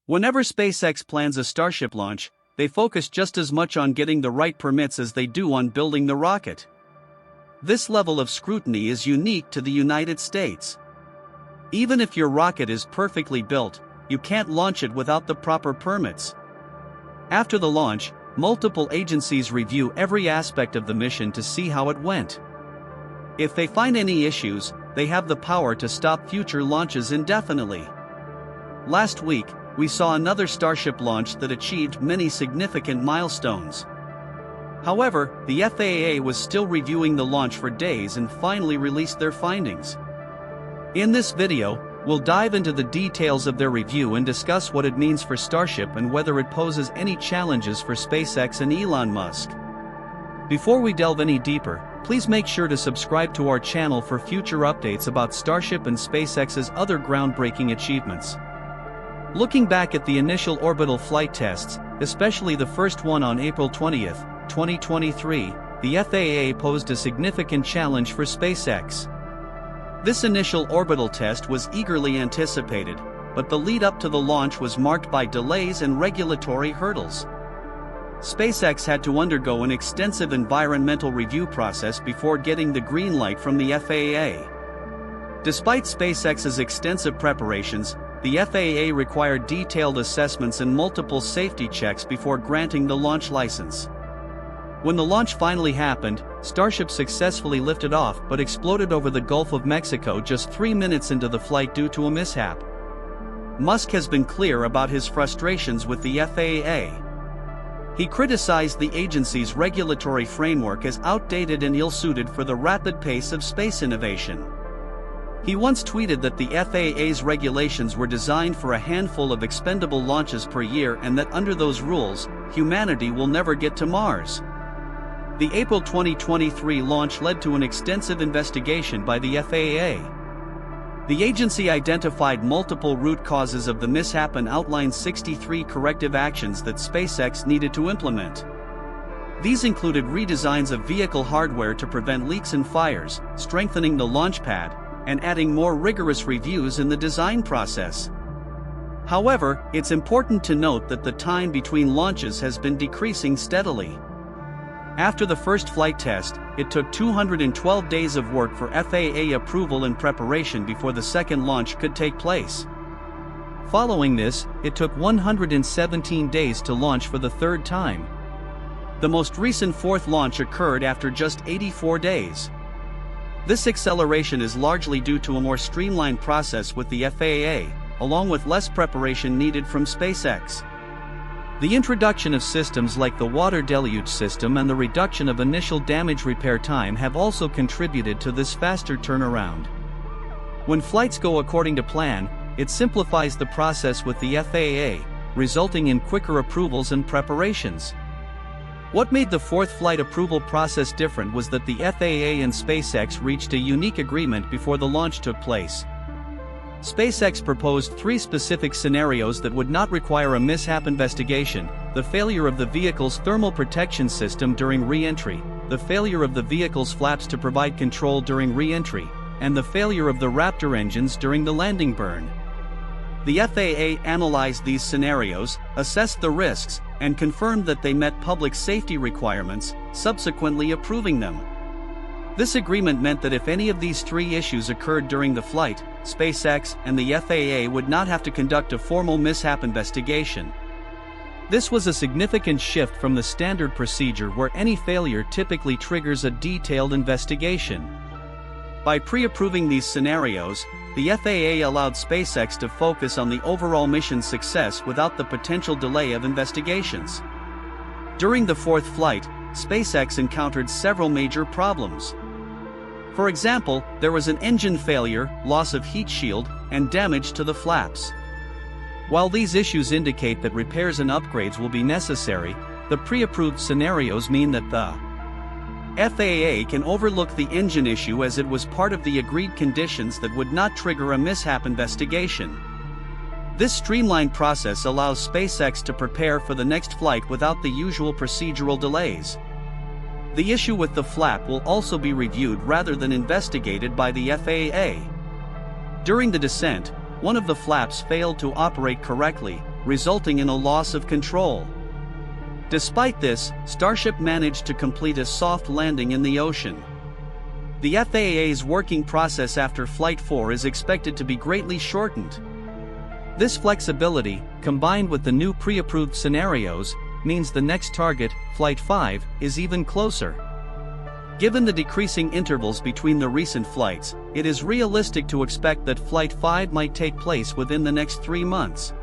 Whenever SpaceX plans a Starship launch, they focus just as much on getting the right permits as they do on building the rocket. This level of scrutiny is unique to the United States. Even if your rocket is perfectly built, you can't launch it without the proper permits. After the launch, multiple agencies review every aspect of the mission to see how it went. If they find any issues, they have the power to stop future launches indefinitely. Last week, we saw another Starship launch that achieved many significant milestones. However, the FAA was still reviewing the launch for days and finally released their findings. In this video, we'll dive into the details of their review and discuss what it means for Starship and whether it poses any challenges for SpaceX and Elon Musk. Before we delve any deeper, please make sure to subscribe to our channel for future updates about Starship and SpaceX's other groundbreaking achievements. Looking back at the initial orbital flight tests, especially the first one on April 20, 2023, the FAA posed a significant challenge for SpaceX. This initial orbital test was eagerly anticipated, but the lead up to the launch was marked by delays and regulatory hurdles. SpaceX had to undergo an extensive environmental review process before getting the green light from the FAA. Despite SpaceX's extensive preparations, the FAA required detailed assessments and multiple safety checks before granting the launch license. When the launch finally happened, Starship successfully lifted off but exploded over the Gulf of Mexico just 3 minutes into the flight due to a mishap. Musk has been clear about his frustrations with the FAA. He criticized the agency's regulatory framework as outdated and ill-suited for the rapid pace of space innovation. He once tweeted that the FAA's regulations were designed for a handful of expendable launches per year and that under those rules, humanity will never get to Mars. The April 2023 launch led to an extensive investigation by the FAA. The agency identified multiple root causes of the mishap and outlined 63 corrective actions that SpaceX needed to implement. These included redesigns of vehicle hardware to prevent leaks and fires, strengthening the launch pad, and adding more rigorous reviews in the design process. However, it's important to note that the time between launches has been decreasing steadily. After the first flight test, it took 212 days of work for FAA approval and preparation before the second launch could take place. Following this, it took 117 days to launch for the third time. The most recent fourth launch occurred after just 84 days. This acceleration is largely due to a more streamlined process with the FAA, along with less preparation needed from SpaceX. The introduction of systems like the water deluge system and the reduction of initial damage repair time have also contributed to this faster turnaround. When flights go according to plan, it simplifies the process with the FAA, resulting in quicker approvals and preparations. What made the fourth flight approval process different was that the FAA and SpaceX reached a unique agreement before the launch took place. SpaceX proposed 3 specific scenarios that would not require a mishap investigation: the failure of the vehicle's thermal protection system during re-entry, the failure of the vehicle's flaps to provide control during re-entry, and the failure of the Raptor engines during the landing burn. The FAA analyzed these scenarios, assessed the risks, and confirmed that they met public safety requirements, subsequently approving them. This agreement meant that if any of these 3 issues occurred during the flight, SpaceX and the FAA would not have to conduct a formal mishap investigation. This was a significant shift from the standard procedure where any failure typically triggers a detailed investigation. By pre-approving these scenarios, the FAA allowed SpaceX to focus on the overall mission success without the potential delay of investigations. During the fourth flight, SpaceX encountered several major problems. For example, there was an engine failure, loss of heat shield, and damage to the flaps. While these issues indicate that repairs and upgrades will be necessary, the pre-approved scenarios mean that the FAA can overlook the engine issue as it was part of the agreed conditions that would not trigger a mishap investigation. This streamlined process allows SpaceX to prepare for the next flight without the usual procedural delays. The issue with the flap will also be reviewed rather than investigated by the FAA. During the descent, one of the flaps failed to operate correctly, resulting in a loss of control. Despite this, Starship managed to complete a soft landing in the ocean. The FAA's working process after Flight 4 is expected to be greatly shortened. This flexibility, combined with the new pre-approved scenarios, means the next target, Flight 5, is even closer. Given the decreasing intervals between the recent flights, it is realistic to expect that Flight 5 might take place within the next 3 months.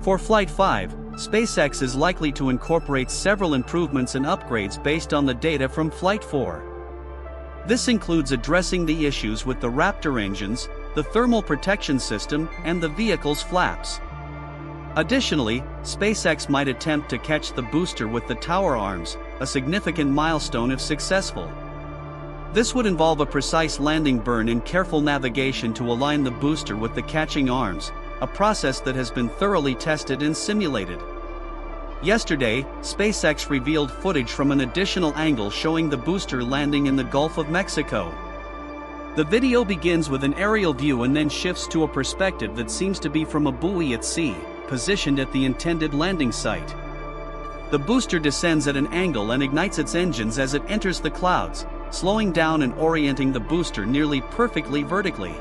For Flight 5, SpaceX is likely to incorporate several improvements and upgrades based on the data from Flight 4. This includes addressing the issues with the Raptor engines, the thermal protection system, and the vehicle's flaps. Additionally, SpaceX might attempt to catch the booster with the tower arms, a significant milestone if successful. This would involve a precise landing burn and careful navigation to align the booster with the catching arms, a process that has been thoroughly tested and simulated. Yesterday, SpaceX revealed footage from an additional angle showing the booster landing in the Gulf of Mexico. The video begins with an aerial view and then shifts to a perspective that seems to be from a buoy at sea, positioned at the intended landing site. The booster descends at an angle and ignites its engines as it enters the clouds, slowing down and orienting the booster nearly perfectly vertically.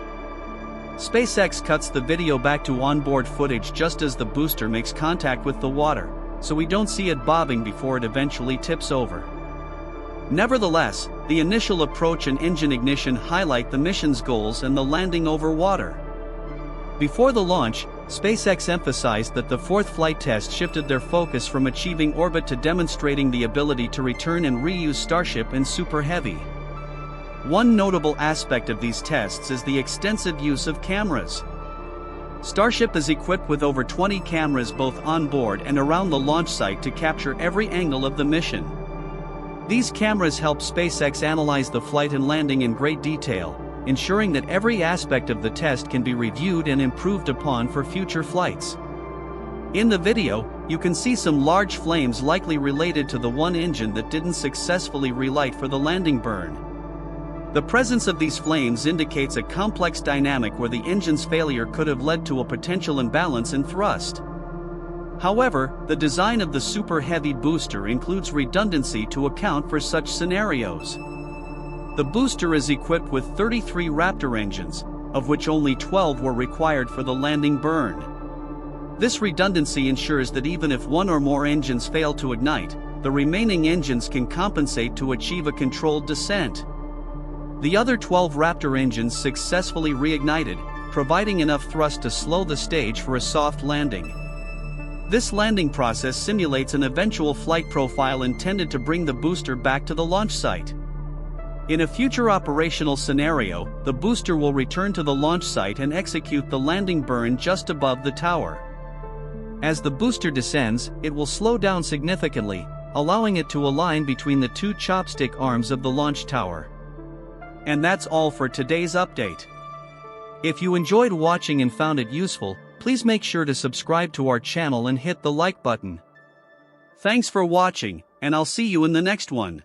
SpaceX cuts the video back to onboard footage just as the booster makes contact with the water, so we don't see it bobbing before it eventually tips over. Nevertheless, the initial approach and engine ignition highlight the mission's goals and the landing over water. Before the launch, SpaceX emphasized that the fourth flight test shifted their focus from achieving orbit to demonstrating the ability to return and reuse Starship and Super Heavy. One notable aspect of these tests is the extensive use of cameras. Starship is equipped with over 20 cameras both on board and around the launch site to capture every angle of the mission. These cameras help SpaceX analyze the flight and landing in great detail, ensuring that every aspect of the test can be reviewed and improved upon for future flights. In the video, you can see some large flames likely related to the one engine that didn't successfully relight for the landing burn. The presence of these flames indicates a complex dynamic where the engine's failure could have led to a potential imbalance in thrust. However, the design of the Super Heavy booster includes redundancy to account for such scenarios. The booster is equipped with 33 Raptor engines, of which only 12 were required for the landing burn. This redundancy ensures that even if one or more engines fail to ignite, the remaining engines can compensate to achieve a controlled descent. The other 12 Raptor engines successfully reignited, providing enough thrust to slow the stage for a soft landing. This landing process simulates an eventual flight profile intended to bring the booster back to the launch site. In a future operational scenario, the booster will return to the launch site and execute the landing burn just above the tower. As the booster descends, it will slow down significantly, allowing it to align between the two chopstick arms of the launch tower. And that's all for today's update. If you enjoyed watching and found it useful, please make sure to subscribe to our channel and hit the like button. Thanks for watching, and I'll see you in the next one.